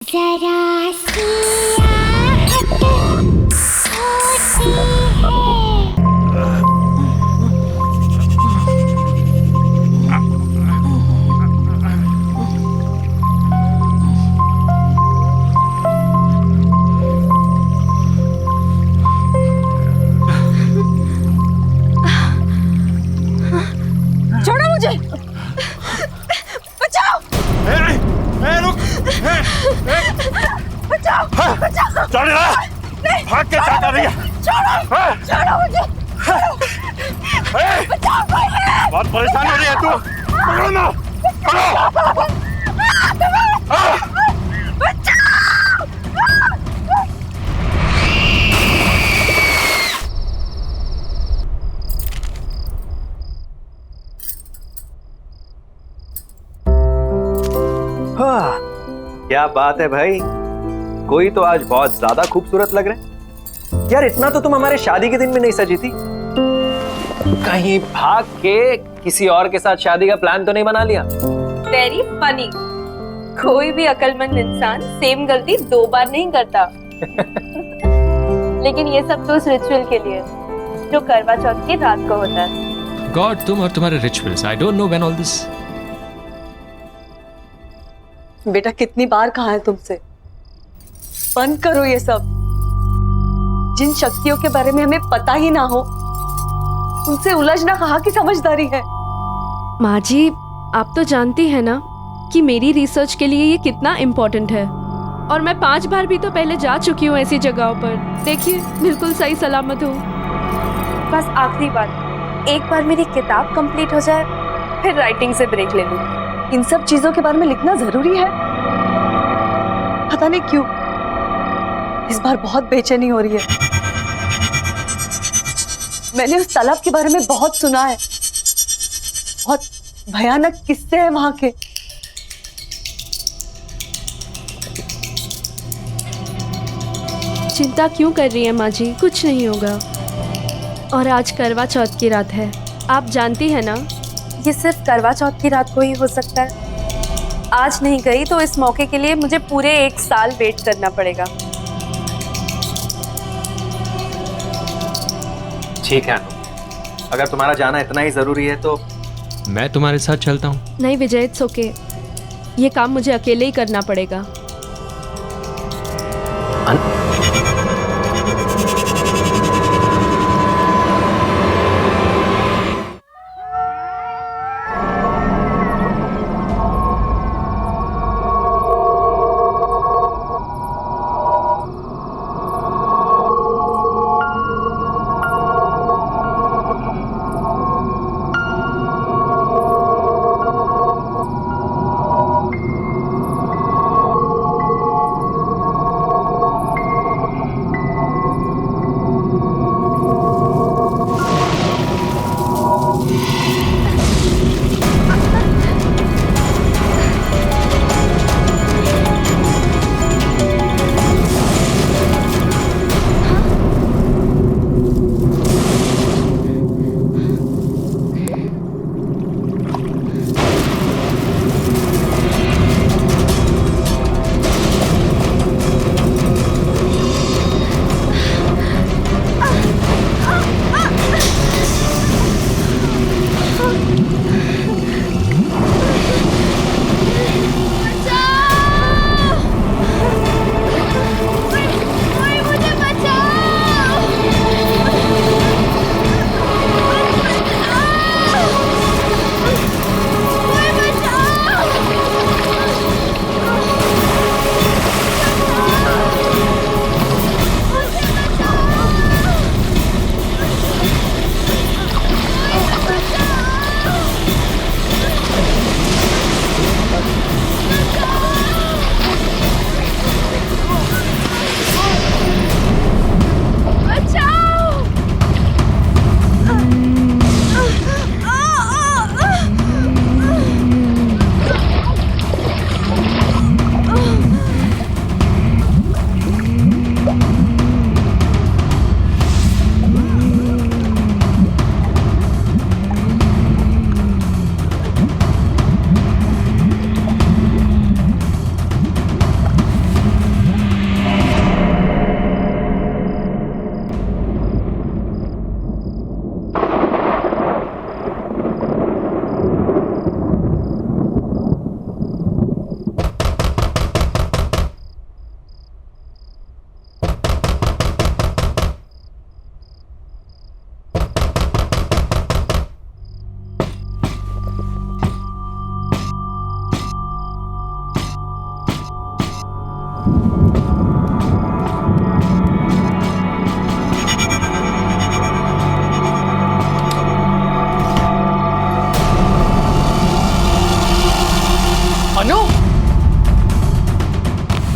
जरा सी आहट होती है। छोड़ो मुझे, बचाओ। रुक, बचाओ, बचाओ। चल रहा, भाग के क्या कर रही है? छोड़ो मुझे, बचाओ कोई है। बहुत परेशान हो रही है तू। पकड़ो ना, पकड़ो। क्या बात है भाई, कोई तो आज बहुत ज्यादा खूबसूरत लग रहे हैं। यार इतना तो तुम हमारे शादी के दिन में नहीं सजी थी। कहीं भाग के किसी और के साथ शादी का प्लान तो नहीं बना लिया? Very funny. कोई भी अक्लमंद इंसान सेम गलती 2 बार नहीं करता। लेकिन ये सब तो उस रिचुअल के लिए जो करवा चौथ की रात को होता है। गॉड, तुम और तुम्हारे rituals, I don't know when all this. बेटा कितनी बार कहा है तुमसे, बंद करो ये सब। जिन शक्तियों के बारे में हमें पता ही ना हो उनसे उलझना कहाँ की समझदारी है। माँ जी, आप तो जानती है ना कि मेरी रिसर्च के लिए ये कितना इम्पोर्टेंट है। और मैं 5 बार भी तो पहले जा चुकी हूँ ऐसी जगहों पर। देखिए, बिल्कुल सही सलामत हूँ। बस आखिरी बार, एक बार मेरी किताब कंप्लीट हो जाए, फिर राइटिंग से ब्रेक ले लूँ। इन सब चीजों के बारे में लिखना जरूरी है? पता नहीं क्यों इस बार बहुत बेचैनी हो रही है। मैंने उस तालाब के बारे में बहुत सुना है, बहुत भयानक किस्से हैं वहां के। चिंता क्यों कर रही है माँ जी, कुछ नहीं होगा। और आज करवा चौथ की रात है, आप जानती है ना। ये सिर्फ करवा चौथ की रात को ही हो सकता है। आज नहीं गई तो इस मौके के लिए मुझे पूरे 1 साल वेट करना पड़ेगा। ठीक है, अगर तुम्हारा जाना इतना ही जरूरी है तो मैं तुम्हारे साथ चलता हूँ। नहीं विजय, इट्स ओके। ये काम मुझे अकेले ही करना पड़ेगा।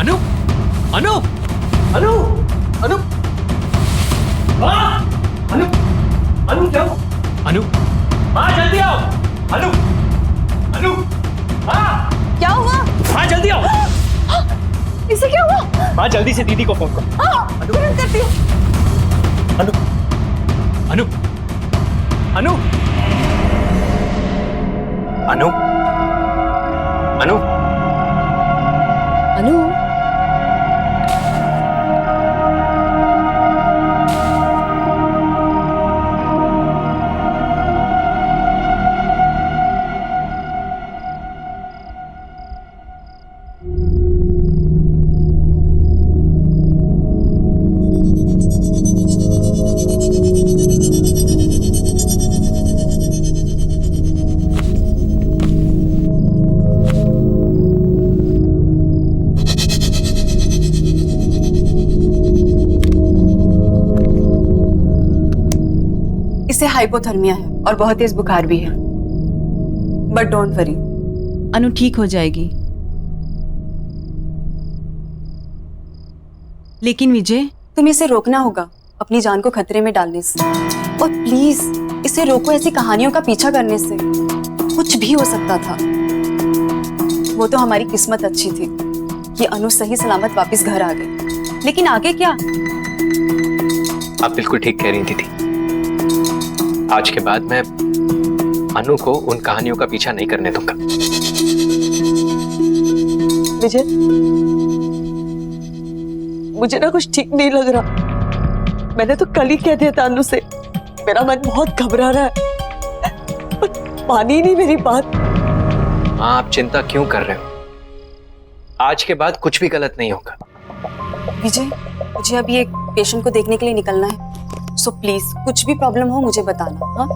अनु अनु अनु अनु माँ अनु अनु क्या हुआ? अनु माँ जल्दी आओ। अनु अनु माँ क्या हुआ? माँ जल्दी आओ। इसे क्या हुआ? माँ जल्दी से दीदी को फोन करो। तुरंत करती हूँ। अनु अनु अनु अनु अनु अनु इसे हाइपोथर्मिया है और बहुत तेज बुखार भी है, बट डोंट वरी, अनु ठीक हो जाएगी। लेकिन विजय, तुम्हें इसे रोकना होगा अपनी जान को खतरे में डालने से, और प्लीज इसे रोको ऐसी कहानियों का पीछा करने से। कुछ भी हो सकता था। वो तो हमारी किस्मत अच्छी थी कि अनु सही सलामत वापस घर आ गई, लेकिन आगे क्या? आप बिल्कुल ठीक कह रही थी। आज के बाद मैं अनु को उन कहानियों का पीछा नहीं करने दूंगा। विजय, मुझे ना कुछ ठीक नहीं लग रहा। मैंने तो कल ही कह दिया था अनु से, मेरा मन बहुत घबरा रहा है, पर मानी नहीं मेरी बात। माँ आप चिंता क्यों कर रहे हो? आज के बाद कुछ भी गलत नहीं होगा। विजय, मुझे अभी एक पेशेंट को देखने के लिए निकलना है, सो प्लीज कुछ भी प्रॉब्लम हो मुझे बताना। हाँ,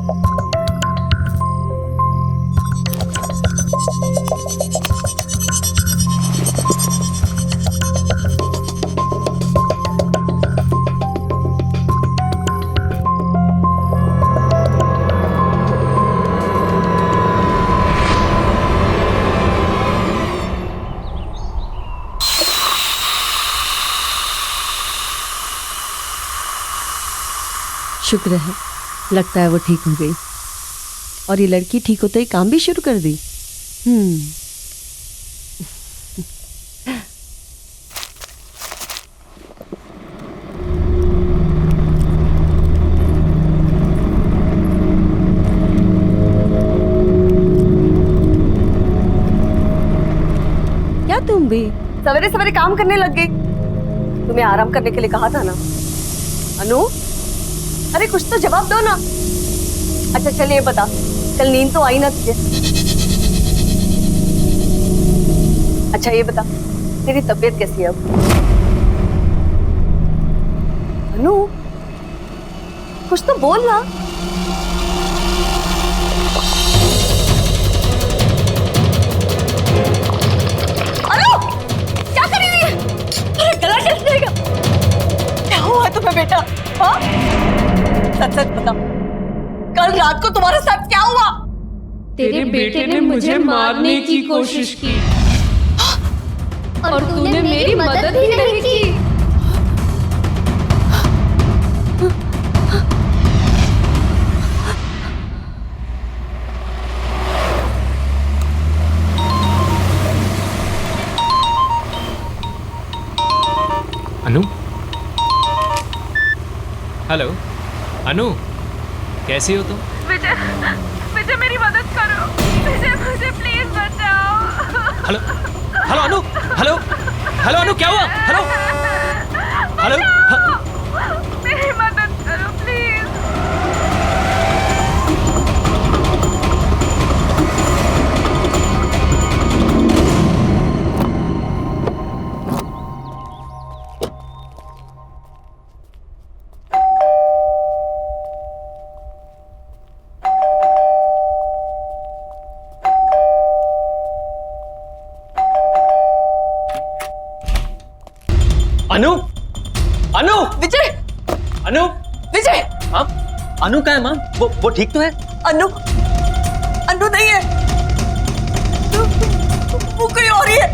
शुक्र है, लगता है वो ठीक हो गई। और ये लड़की ठीक होते ही काम भी शुरू कर दी। क्या तुम भी सवेरे सवेरे काम करने लग गई? तुम्हें आराम करने के लिए कहा था ना। अनु, अरे कुछ तो जवाब दो ना। अच्छा चल ये बता, कल नींद तो आई ना तुझे? अच्छा ये बता, तेरी तबीयत कैसी है अब? अनु, कुछ तो बोल ना। अनु, क्या कर रही है? अरे गला कैसे जाएगा? क्या हुआ तुम्हें बेटा? हाँ? सच सच बता, कल रात को तुम्हारे साथ क्या हुआ? तेरे बेटे ने मुझे मारने की कोशिश की और तूने मेरी मदद ही नहीं की। अनु हेलो अनु, कैसी हो तुम? विजय, विजय मेरी मदद करो। विजय मुझे प्लीज बचाओ। हेलो हेलो अनु, हेलो हेलो अनु, क्या हुआ? हेलो हेलो मेरी मदद करो प्लीज। अनु अनु विजय, अनु विजय, हाँ अनु का है माँ? वो ठीक तो है? अनु, अनु नहीं है, वो कोई और ही है।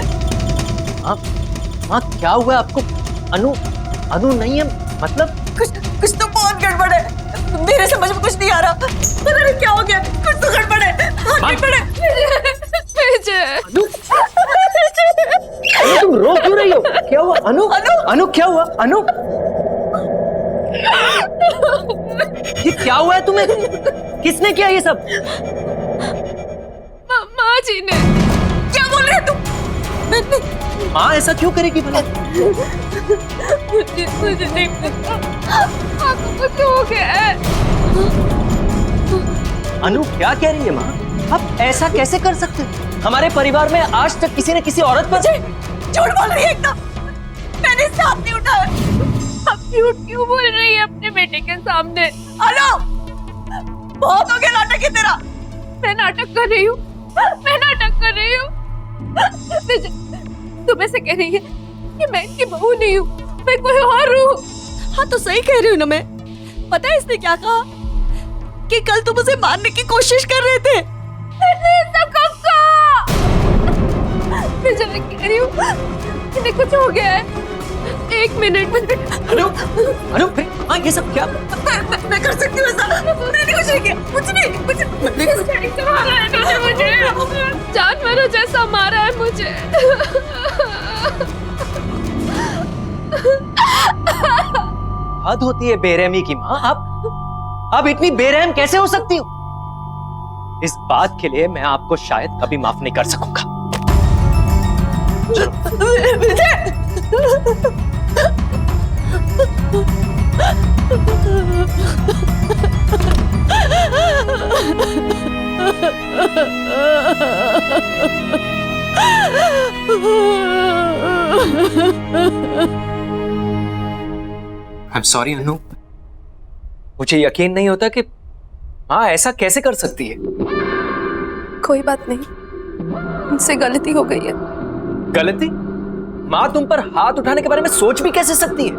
हाँ माँ क्या हुआ आपको? अनु अनु नहीं है मतलब? कुछ तो बहुत गड़बड़ है, मेरे समझ में कुछ नहीं आ रहा। पता नहीं क्या हो गया, कुछ तो गड़बड़ है, बहुत गड़बड़ है। अनु तुम रो क्यों रही हो? क्या हुआ अनु? अनु क्या हुआ अनु? ये क्या हुआ है तुम्हें? किसने किया ये सब? माँ जी ने। क्या बोल रहे हो तुम? माँ ऐसा क्यों करेगी भला? मुझे नहीं पता, आपको कुछ हो गया है। अनु क्या कह रही है माँ? आप ऐसा कैसे कर सकते हो? हमारे परिवार में आज तक किसी ने किसी औरत पर झूठ बोल रही है एकदम, मैंने इसे हाथ नहीं उठाया। आप झूठ क्यों बोल रही है अपने बेटे के सामने? हेलो, बहुत हो गया नाटक है तेरा। मैं नाटक कर रही हूँ, मैं नाटक कर रही हूँ। तुम ऐसे कह रही है कि मैं इनकी बहू नहीं हूँ, मैं कोई और हूँ। हाँ तो सही कह रही हूँ ना मैं। पता है इसने क्या कहा? कि कल तुम उसे मारने की कोशिश कर रहे थे। मैं जब कह रही हूँ इन्हें कुछ हो गया है। एक मिनट। अनु अनु हाँ ये सब क्या? मैं कर सकती हूँ ऐसा? मैंने कुछ नहीं किया, कुछ नहीं। मारा है इन्होंने मुझे, जानवरों जैसा मारा है मुझे। हद होती है बेरहमी की माँ। आप इतनी बेरहम कैसे हो सकती हो? इस बात के लिए मैं आपको शायद कभी माफ नहीं कर सकूंगा। I'm sorry अनु, मुझे यकीन नहीं होता कि माँ ऐसा कैसे कर सकती है। कोई बात नहीं, मुझसे गलती हो गई है। गलती? माँ तुम पर हाथ उठाने के बारे में सोच भी कैसे सकती है?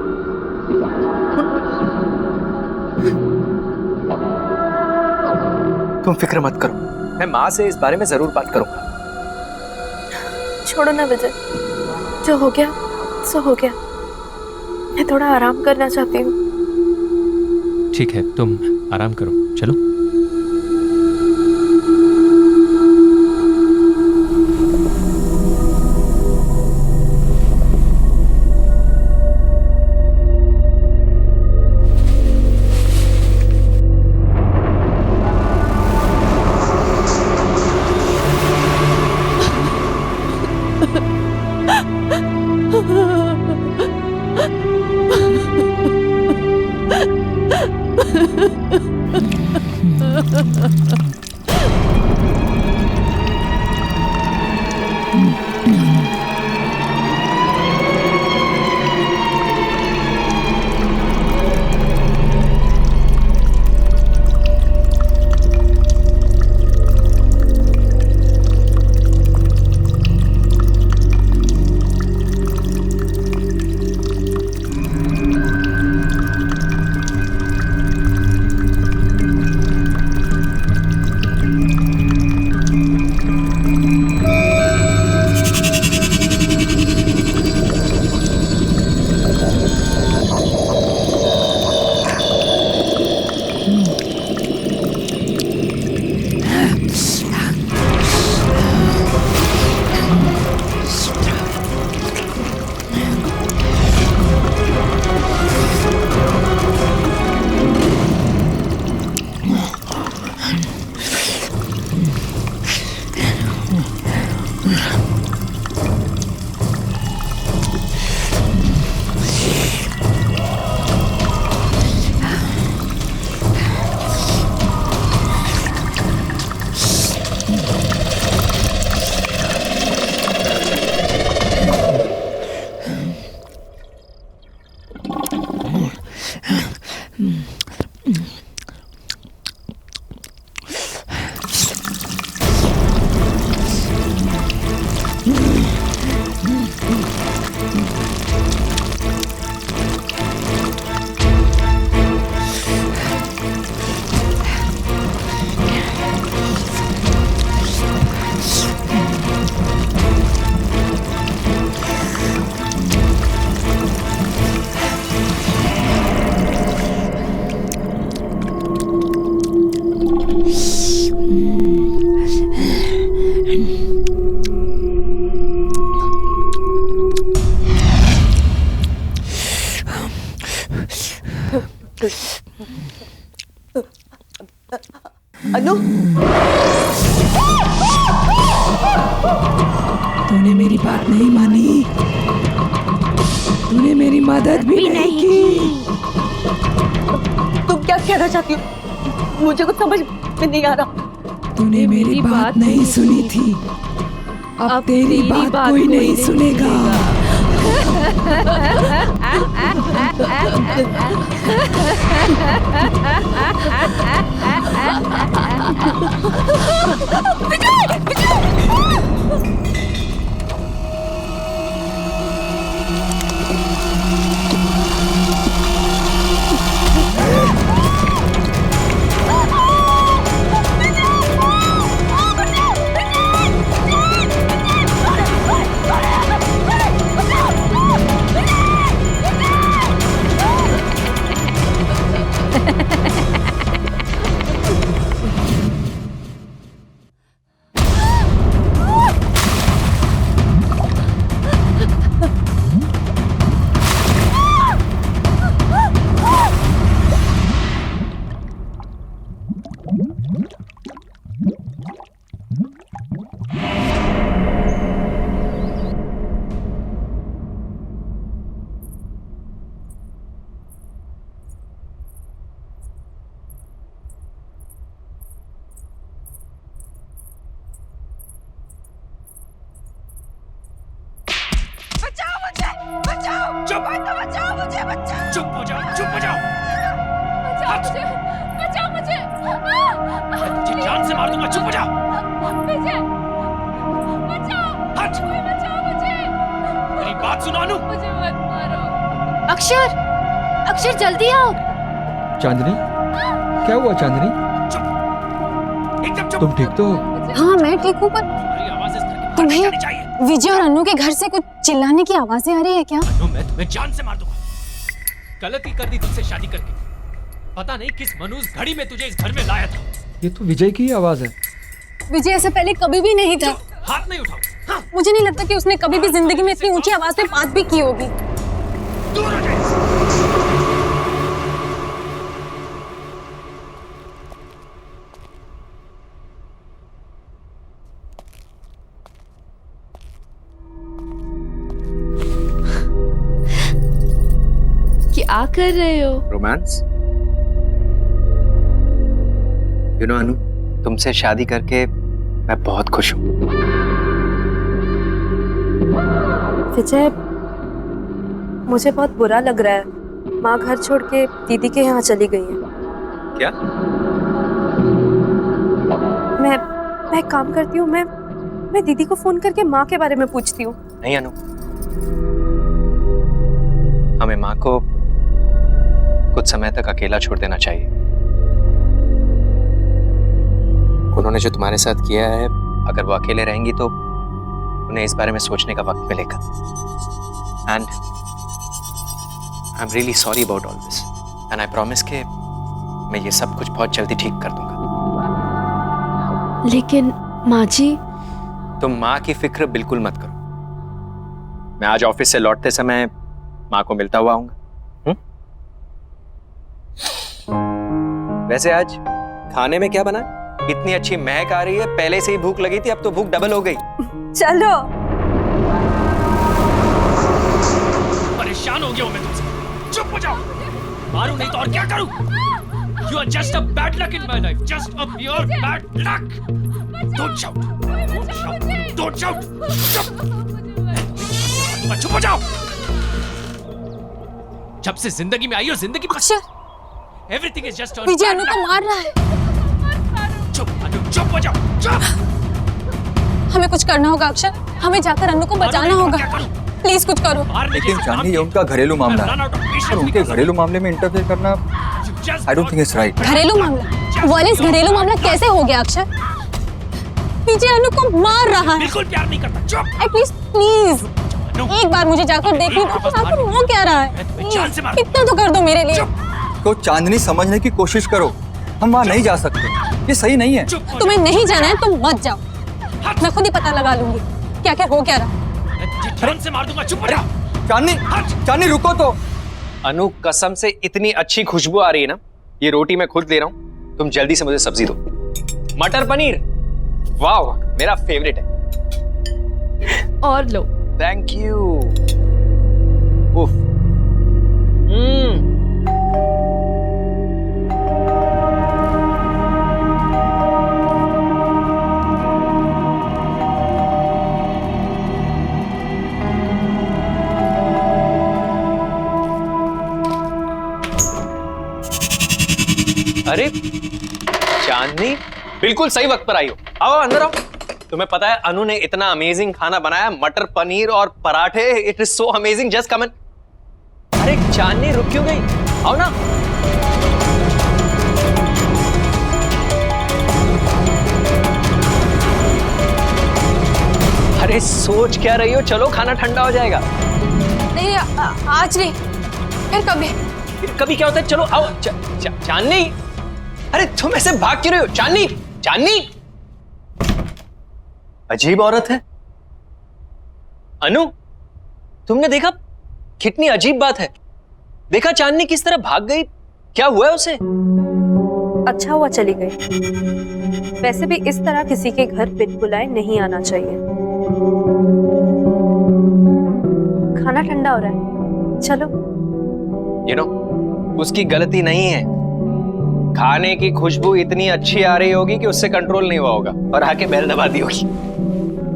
तुम फिक्र मत करो, मैं माँ से इस बारे में जरूर बात करूंगा। छोड़ो ना विजय, जो हो गया सो हो गया। मैं थोड़ा आराम करना चाहती हूँ। ठीक है, तुम आराम करो, चलो। अनु तूने मेरी बात नहीं मानी, तूने मेरी मदद भी नहीं की। तुम क्या कहना चाहती हो? मुझे कुछ समझ में नहीं आ रहा। तूने मेरी बात नहीं सुनी थी, अब तेरी बात कोई नहीं सुनेगा। चुप हो जाओ, चुप हो जाओ। बचाओ मुझे। मैं तुझे जान से मार दूंगा, चुप हो जाओ। विजय, बचाओ। हट। कोई बचाओ मुझे। मेरी बात सुनो अनु। मुझे मत मारो। अक्षर, अक्षर जल्दी आओ। चांदनी, क्या हुआ चांदनी? चुप, एकदम चुप। तुम ठीक तो हो? हाँ मैं ठीक हूँ, पर तुम्हारी आवाज इस घर के बाहर तुम्हें- नहीं जानी चाहिए। विजय और अनु के घर से कुछ चिल्लाने की आवाजें आ रही है क्या? अनु, मैं तुम्हें जान से मार दूंगा। गलती कर दी तुझसे शादी करके। पता नहीं किस मनुष्य घड़ी में तुझे इस घर में लाया था। ये तो विजय की ही आवाज है। विजय ऐसा पहले कभी भी नहीं था। हाथ नहीं उठाओ। हाँ, मुझे नहीं लगता कि उसने कभी भी जिंदगी में इतनी ऊंची आवाज में बात भी की होगी। दूर हो जाए। क्या कर रहे हो? रोमांस। यू नो अनु, तुमसे शादी करके मैं बहुत खुश हूँ। विजय, मुझे बहुत बुरा लग रहा है। माँ घर छोड़ के दीदी के यहाँ चली गई है। क्या? मैं एक काम करती हूँ, मैं दीदी को फोन करके माँ के बारे में पूछती हूँ। नहीं अनु, हमें माँ को कुछ समय तक अकेला छोड़ देना चाहिए। उन्होंने जो तुम्हारे साथ किया है, अगर वो अकेले रहेंगी तो उन्हें इस बारे में सोचने का वक्त मिलेगा। And I am really sorry about all this, and I promise के मैं ये सब कुछ बहुत जल्दी ठीक कर दूंगा। लेकिन माँ जी, तुम माँ की फिक्र बिल्कुल मत करो। मैं आज ऑफिस से लौटते समय माँ को मिलता हुआ आऊंगा। वैसे आज खाने में क्या बना? इतनी अच्छी महक आ रही है, पहले से ही भूख लगी थी, अब तो भूख डबल हो गई। चलो। परेशान हो गया हूं मैं तुमसे। चुप हो जाओ। मारूं नहीं तो और क्या करूं? You are just a bad luck in my life. Just a pure bad luck. Don't shout. Don't shout. Don't shout. चुप। चुप हो जाओ। जब से जिंदगी में आई हो, जिंदगी अक्षर, everything is just a Vijay bad अनु को luck. मार रहा है। चुप अनु, चुप हो जाओ। चुप। हमें कुछ करना होगा अक्षर, हमें जाकर अनु को बचाना होगा। प्लीज कुछ करो। लेकिन चांदनी, ये उनका घरेलू मामला है और उनके घरेलू मामले में इंटरफेयर करना I don't think it's right. घरेलू मामला? वॉलेंस घरेलू मामला कैसे हो गया अक्षर? विजय अनु को मार रहा है। बिल्कुल प्यार नहीं करता। चुप। एटलीस्ट प्लीज एक बार मुझे जाकर देखने दो कि आखिर वो क्या रहा है। Please, इतना तो कर दो मेरे लिए। तो चांदनी, समझने की कोशिश करो, हम वहाँ नहीं जा सकते, ये सही नहीं है। तुम्हें नहीं जाना है तुम मत जाओ, मैं खुद ही पता लगा लूंगी क्या क्या हो क्या रहा। जान से मार दूंगा। चुप हो जाओ। चांदनी, चांदनी रुको तो। अनु कसम से इतनी अच्छी खुशबू आ रही है ना, ये रोटी मैं खुद दे रहा हूं, तुम जल्दी से मुझे सब्जी दो। मटर पनीर, वाह मेरा फेवरेट है। और लो। Thank you. उफ। अरे चांदनी, बिल्कुल सही वक्त पर आई हो। आओ अंदर आओ। तुम्हें पता है अनु ने इतना अमेजिंग खाना बनाया, मटर पनीर और पराठे। It is so amazing, just come in. अरे चांदनी रुक क्यों गई? आओ ना। अरे सोच क्या रही हो? चलो खाना ठंडा हो जाएगा। नहीं आज नहीं, फिर कभी। फिर कभी क्या होता है? चलो आओ। चांदनी, अरे तुम ऐसे भाग क्यों रही हो? चांदनी, चांदनी, अजीब औरत है। अनु, तुमने देखा? कितनी अजीब बात है। देखा चांदनी किस तरह भाग गई? क्या हुआ है उसे? अच्छा हुआ चली गई। वैसे भी इस तरह किसी के घर बिन बुलाए नहीं आना चाहिए। खाना ठंडा हो रहा है, चलो। You know, उसकी गलती नहीं है। खाने की खुशबू इतनी अच्छी आ रही होगी कि उससे कंट्रोल नहीं हुआ होगा और आके बेल दबा दी होगी।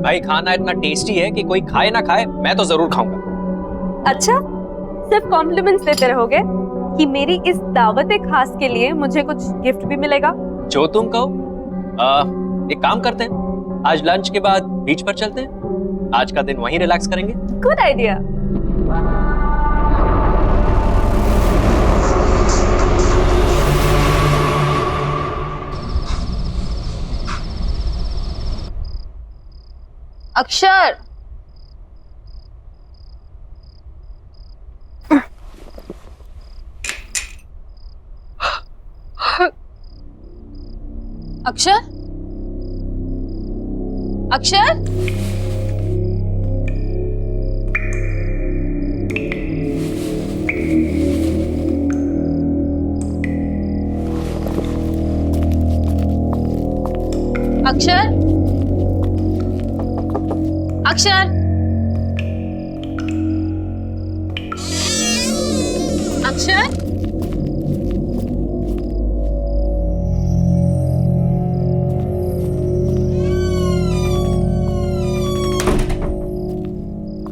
भाई खाना इतना टेस्टी है कि कोई खाए ना खाए, मैं तो जरूर खाऊंगा। अच्छा, सिर्फ कॉम्प्लीमेंट्स देते रहोगे कि मेरी इस दावत खास के लिए मुझे कुछ गिफ्ट भी मिलेगा? जो तुम कहो। एक काम करते हैं, आज लंच के बाद बीच पर चलते हैं। आज का दिन वहीं रिलैक्स करेंगे। Good idea. अक्षर, अक्षर, अक्षर, अक्षर, अक्षर, अक्षर,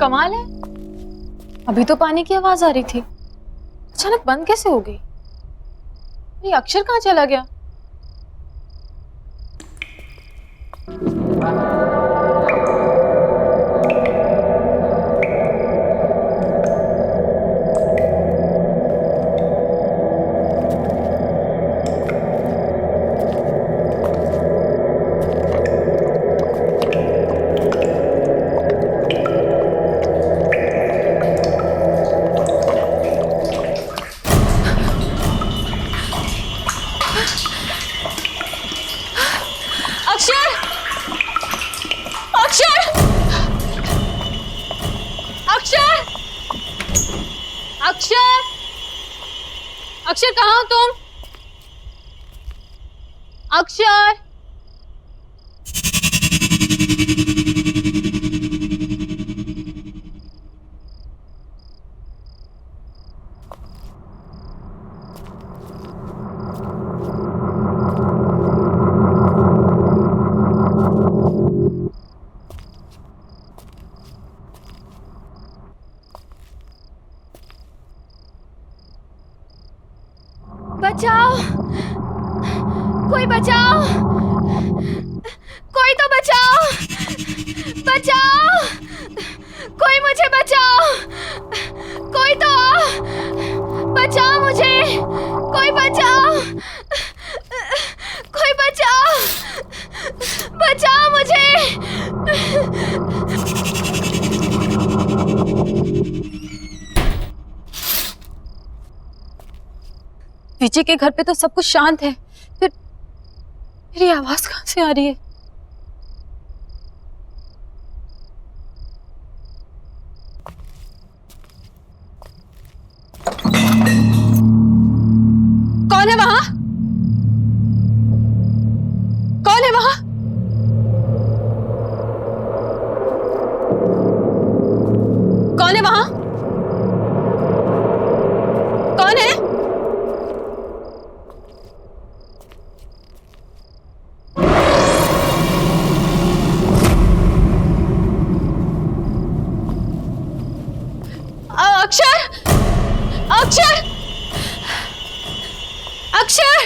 कमाल है, अभी तो पानी की आवाज आ रही थी, अचानक बंद कैसे हो गई? ये अक्षर कहाँ चला गया? अक्षर, अक्षर, अक्षर, अक्षर, अक्षर कहाँ हो तुम? अक्षर, बचाओ, कोई बचाओ, कोई तो बचाओ, बचाओ, कोई मुझे बचाओ, कोई तो बचाओ मुझे, कोई बचाओ, कोई बचाओ, बचाओ मुझे। विजय के घर पे तो सब कुछ शांत है, फिर मेरी आवाज कहाँ से आ रही है? कौन है वहां? कौन है वहां? कौन है वहां? कौन है? अक्षर! अक्षर! अक्षर!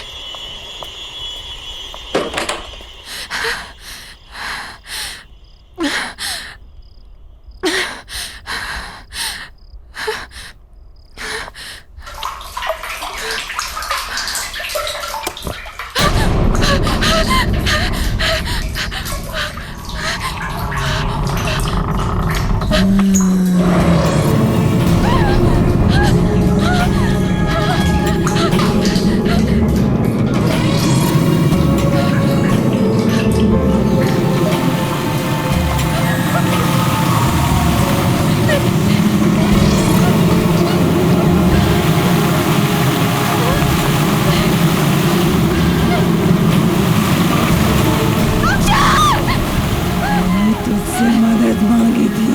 तुझसे मदद मांगी थी,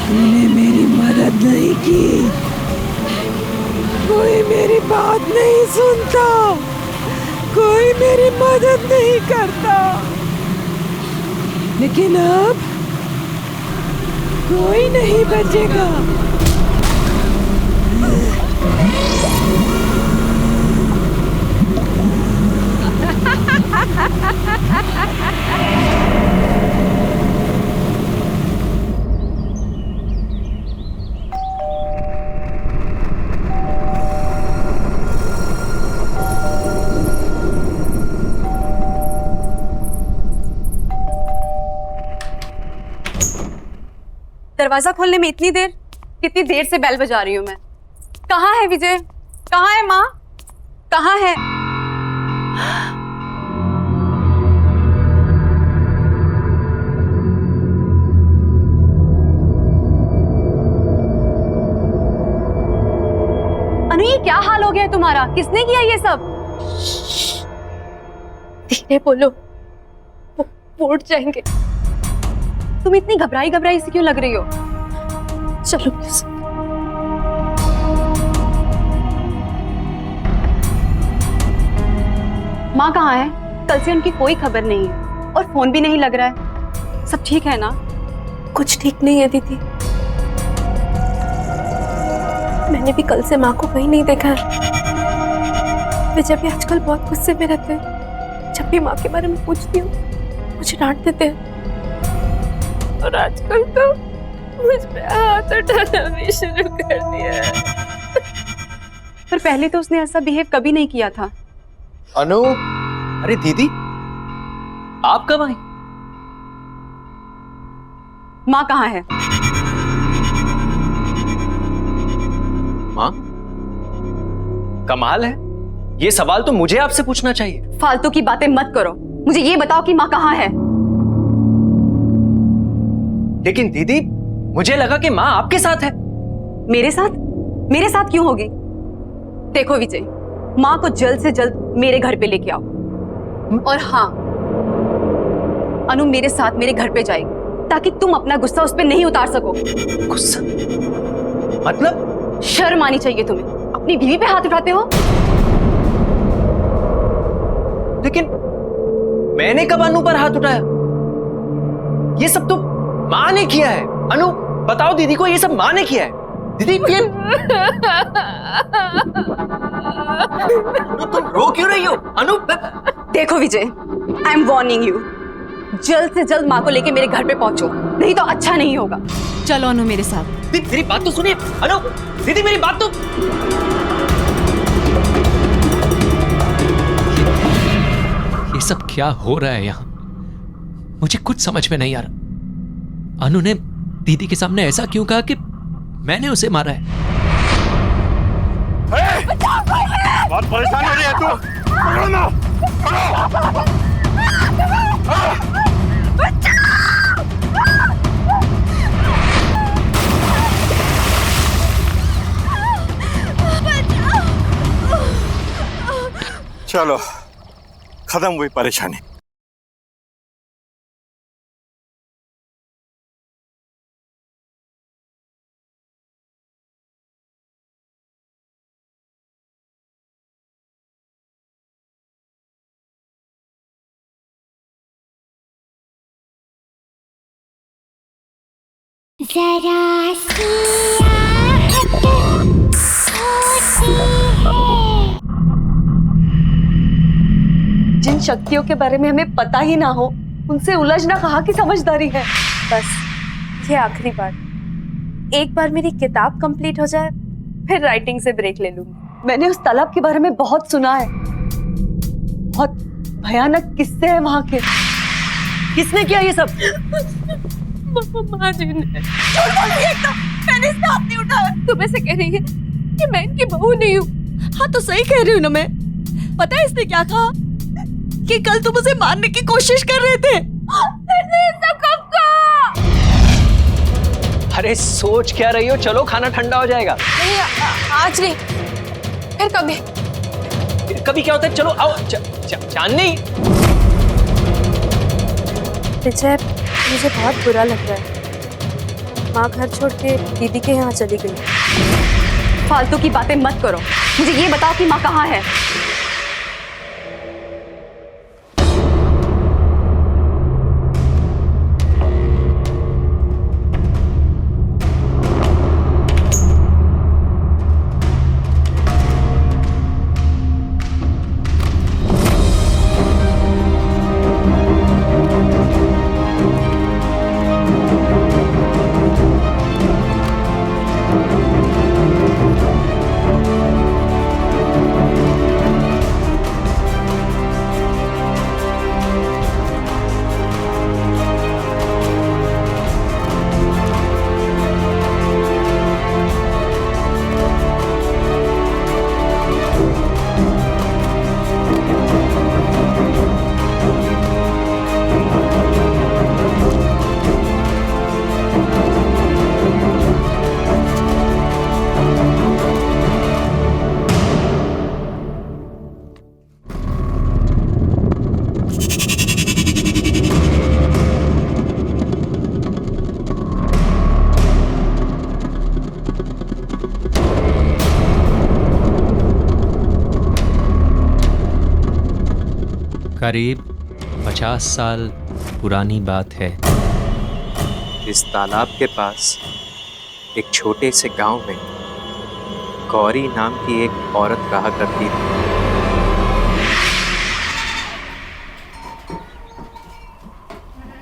तूने मेरी मदद नहीं की। कोई मेरी बात नहीं सुनता, कोई मेरी मदद नहीं करता, लेकिन अब कोई नहीं बचेगा। दरवाजा खोलने में इतनी देर? कितनी देर से बेल बजा रही हूँ मैं। कहाँ है विजय? कहाँ है माँ? कहाँ है? अनु, ये क्या हाल हो गया है तुम्हारा? किसने किया ये सब? धीरे बोलो, वो उठ जाएंगे। तुम इतनी घबराई घबराई से क्यों लग रही हो? चलो प्लीज। माँ कहाँ है? कल से उनकी कोई खबर नहीं है और फोन भी नहीं लग रहा है। सब ठीक है ना? कुछ ठीक नहीं है दीदी। मैंने भी कल से माँ को कहीं नहीं देखा है। विजय भी आजकल बहुत गुस्से में रहते हैं। जब भी माँ के बारे में पूछती हूँ मुझे डांट देते हैं, और आजकल तो मुझ पे हाथ उठाना भी शुरू कर दिया है। पर पहले तो उसने ऐसा बिहेव कभी नहीं किया था। अनु, अरे दीदी, आप कब आई? माँ कहाँ है? माँ? कमाल है, ये सवाल तो मुझे आपसे पूछना चाहिए। फालतू की बातें मत करो, मुझे ये बताओ कि माँ कहाँ है? लेकिन दीदी, मुझे लगा कि माँ आपके साथ है। मेरे साथ? मेरे साथ क्यों होगी? देखो विजय, माँ को जल्द से जल्द मेरे घर पे लेके आओ। और हाँ, अनु मेरे साथ मेरे घर पे जाएगी ताकि तुम अपना गुस्सा उस पे नहीं उतार सको। गुस्सा? मतलब? शर्म आनी चाहिए तुम्हें, अपनी बीवी पे हाथ उठाते हो। लेकिन मैंने कब अनु पर हाथ उठाया? ये सब तो माँ ने किया है। अनु, बताओ दीदी को, ये सब माँ ने किया है। दीदी ये तुम रो क्यों रही हो? अनु, देखो विजय, आई एम वार्निंग यू, जल्द से जल्द माँ को लेके मेरे घर पे पहुंचो, नहीं तो अच्छा नहीं होगा। चलो अनु मेरे साथ। दीदी मेरी बात तो सुनिए। अनु, दीदी मेरी बात तो। ये सब क्या हो रहा है यहाँ? मुझे कुछ समझ में नहीं आ रहा। अनु ने दीदी के सामने ऐसा क्यों कहा कि मैंने उसे मारा है? बहुत परेशान हो रही है तू। पकड़ो ना, चलो खत्म हुई परेशानी। जरा सी आहट होती है। जिन शक्तियों के बारे में हमें पता ही ना हो उनसे उलझना कहाँ की समझदारी है। बस ये आखिरी बार, एक बार मेरी किताब कंप्लीट हो जाए फिर राइटिंग से ब्रेक ले लूंगी। मैंने उस तालाब के बारे में बहुत सुना है, बहुत भयानक किस्से हैं वहां के। किसने किया ये सब? माँ जी ने। झूठ बोल रही है एकदम, मैंने इसका हाथ नहीं उठाया। तुम ऐसे कह रही है कि मैं इनकी बहू नहीं हूँ। हाँ तो सही कह रही हूँ ना मैं। पता है इसने क्या कहा? कि कल तुम उसे मारने की कोशिश कर रहे थे। सब कब का? अरे सोच क्या रही हो, चलो खाना ठंडा हो जाएगा। नहीं आज नहीं, फिर कभी। कभी क्या होता है, चलो आओ। चांदनी, विजय मुझे बहुत बुरा लग रहा है। माँ घर छोड़ के दीदी के यहाँ चली गई। फालतू की बातें मत करो, मुझे ये बताओ कि माँ कहाँ है। करीब 50 साल पुरानी बात है। इस तालाब के पास एक छोटे से गांव में गौरी नाम की एक औरत रहा करती थी।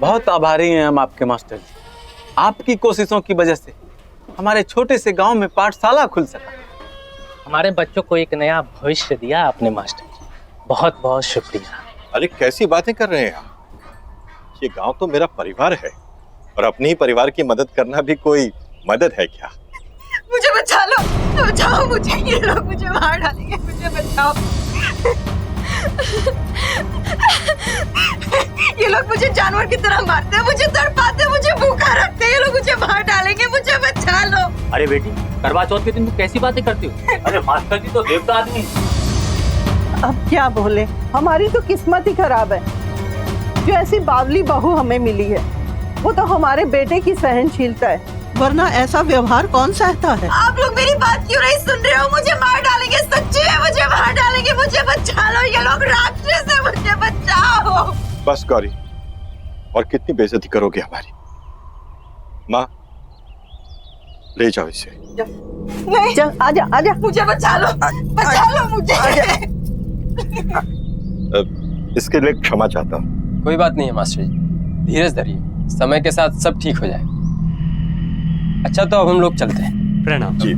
बहुत आभारी हैं हम आपके मास्टर जी। आपकी कोशिशों की वजह से हमारे छोटे से गांव में पाठशाला खुल सका। हमारे बच्चों को एक नया भविष्य दिया आपने मास्टर जी, बहुत बहुत शुक्रिया। अरे कैसी बातें कर रहे हैं आप? ये गांव तो मेरा परिवार है और अपने ही परिवार की मदद करना भी कोई मदद है क्या? मुझे बचा लो, बचाओ मुझे, ये लोग मुझे मार डालेंगे, मुझे बचाओ। ये लोग मुझे जानवर की तरह मारते हैं, मुझे तड़पाते हैं, मुझे भूखा रखते हैं, ये लोग मुझे मार डालेंगे, मुझे बचा लो। अरे बेटी, करवा चौथ के दिन तुम कैसी बातें करती हो? अरे मास्टर जी तो देवता आदमी। अब क्या बोले, हमारी तो किस्मत ही खराब है जो ऐसी बावली बहू हमें मिली है। वो तो हमारे बेटे की सहनशीलता है, वरना ऐसा व्यवहार कौन सहता है। आप लोग मेरी बात क्यों नहीं सुन रहे हो? मुझे मार डालेंगे, सच्ची है, मुझे मार डालेंगे, मुझे बचा लो, ये लोग राक्षस है, मुझे बचाओ। बस गौरी, और कितनी बेइज्जती करोगे हमारी? माँ ले जाओ इसे। नहीं, चल आजा आजा, मुझे बचा लो मुझे। इसके लिए क्षमा चाहता हूँ। कोई बात नहीं है मास्टर जी, धीरज धरिए, समय के साथ सब ठीक हो जाए। अच्छा तो अब हम लोग चलते हैं। प्रणाम जी।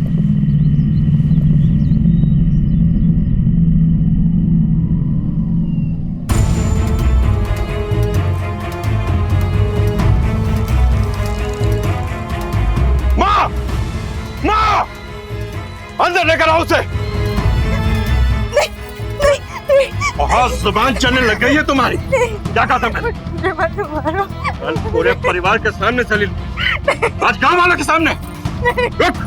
माँ, माँ, अंदर लेकर आओ उसे। बहुत जुबान चलने लग गई है तुम्हारी। क्या कहा तुमने? कल पूरे परिवार के सामने चली, आज गांव वालों के सामने। रुक,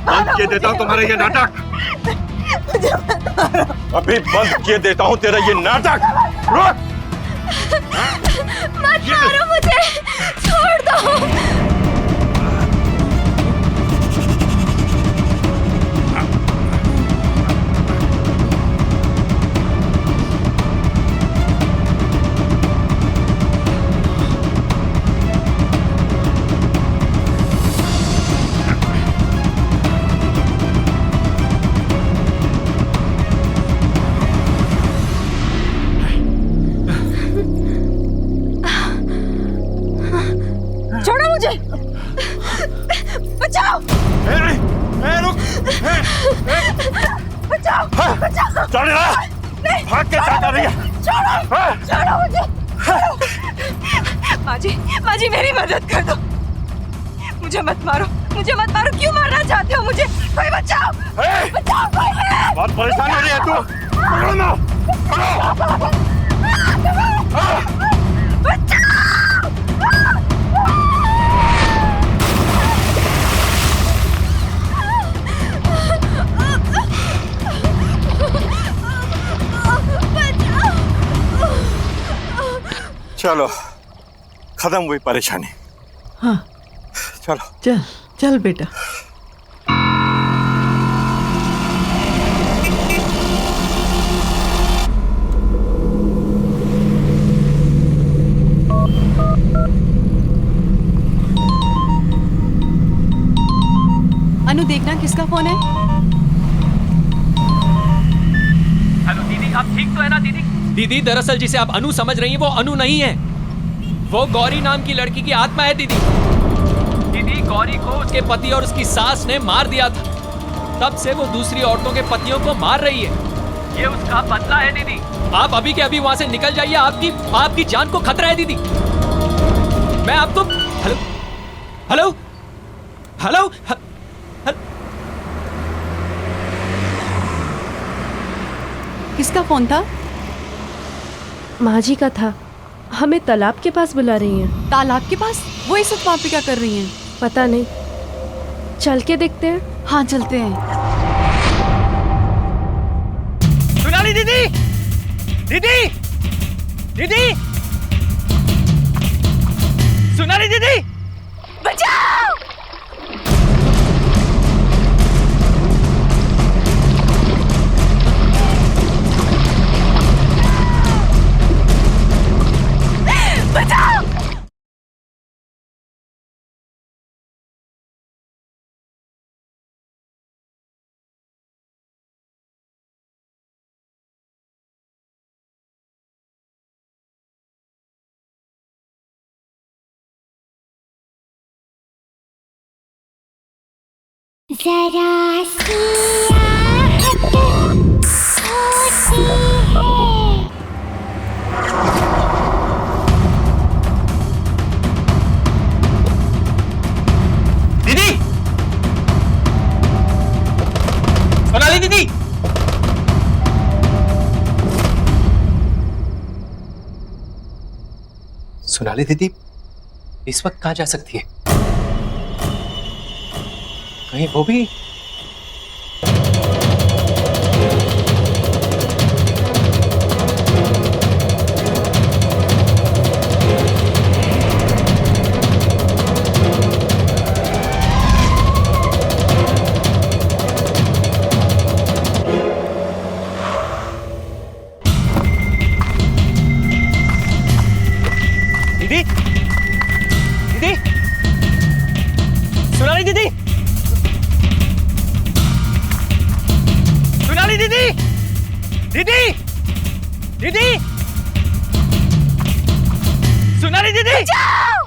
आज ये देता हूँ तुम्हारे ये नाटक। मुझे मत मारो। अभी बंद किए देता हूँ तेरा ये नाटक। रुक। मत मारो मुझे, छोड़ दो। छोड़ो मुझे, बचाओ। रुक। बचाओ, बचाओ। चल रहा। नहीं, भाग के क्या कर रही है? छोड़ो, छोड़ो मुझे। माँ जी मेरी मदद कर दो। मुझे मत मारो, मुझे मत मारो। क्यों मारना चाहते हो मुझे? कोई बचाओ, बचाओ कोई। बहुत परेशान हो रही है तू। पकड़ो ना, पकड़ो। चलो, खत्म हुई परेशानी। हाँ चलो चल चल बेटा। अनु देखना किसका फोन है। हेलो दीदी, आप ठीक तो है ना दीदी? दीदी दरअसल जिसे आप अनु समझ रही हैं वो अनु नहीं है, वो गौरी नाम की लड़की की आत्मा है दीदी। दीदी गौरी को उसके पति और उसकी सास ने मार दिया था, तब से वो दूसरी औरतों के पतियों को मार रही है। ये उसका बदला है दीदी। आप अभी के अभी वहां से निकल जाइए, आपकी जान को खतरा है दीदी। मैं आपको हेलो हेलो हेलो किसका फोन था? माँ जी का था। हमें तालाब के पास बुला रही हैं। तालाब के पास? वो इस वक्त वहाँ पे क्या कर रही हैं? पता नहीं, चल के देखते हैं। हाँ चलते हैं। सोनाली दीदी, दीदी, दीदी, सोनाली दीदी, बचाओ। बचाओ। जरा सी आहट होती है। दीदी, सोनाली दीदी, सोनाली दीदी इस वक्त कहाँ जा सकती है? कहीं वो भी? दीदी, दीदी, सोनाली दीदी, सोनाली दीदी, दीदी, दीदी, सोनाली दीदी, बचाओ।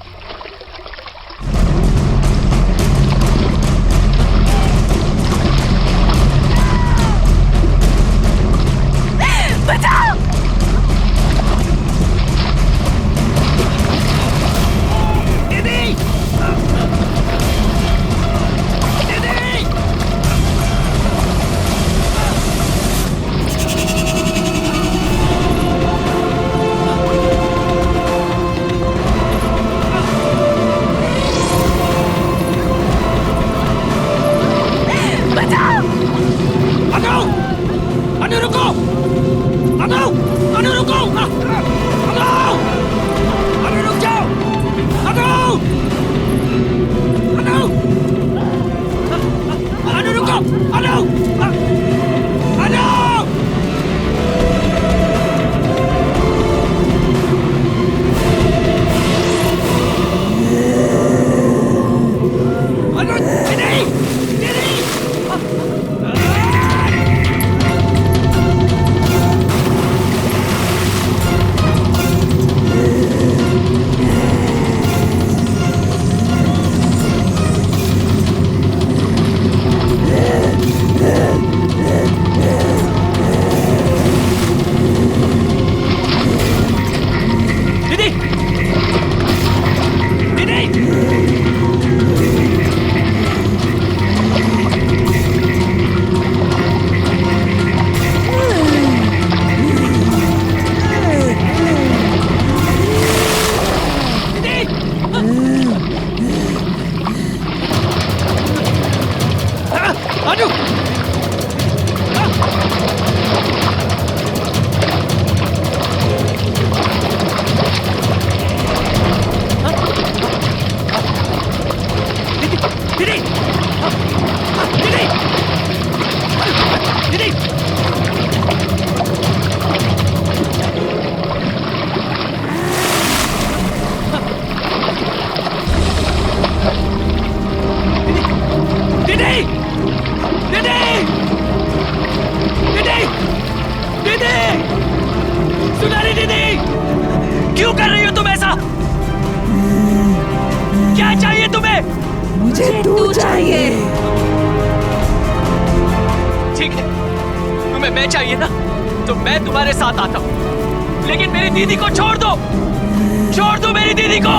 मुझे तू चाहिए। ठीक है, तुम्हें मैं चाहिए ना, तो मैं तुम्हारे साथ आता हूँ, लेकिन मेरी दीदी को छोड़ दो, छोड़ दो मेरी दीदी को।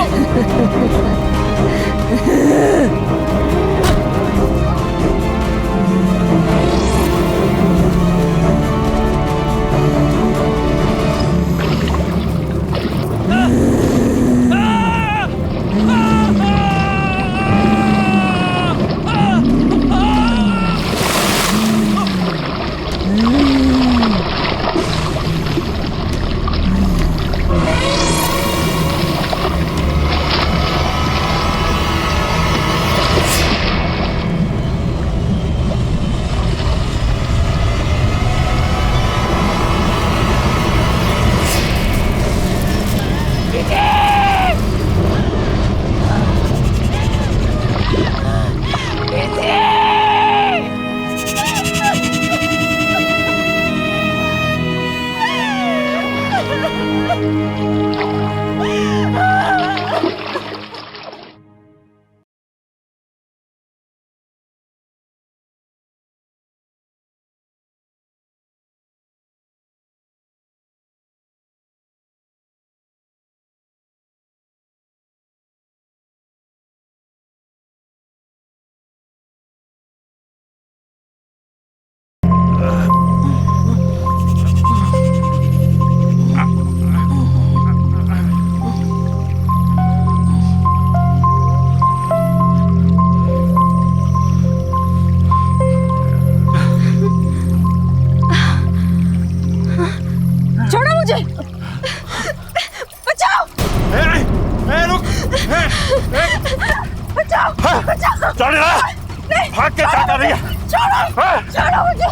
भाग के क्या कर रही है? छोड़ो मुझे।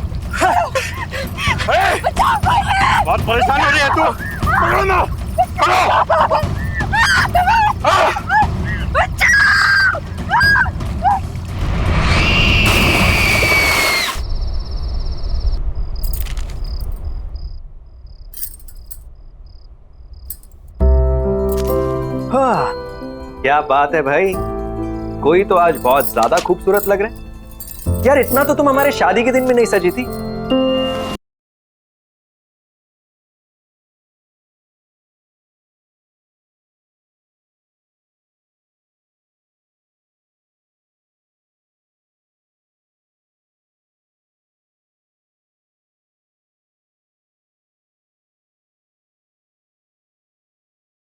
बहुत परेशान हो रही है तू। पकड़ो ना, पकड़ो। क्या बात है भाई, कोई तो आज बहुत ज्यादा खूबसूरत लग रहे हैं। यार इतना तो तुम हमारे शादी के दिन में नहीं सजी थी।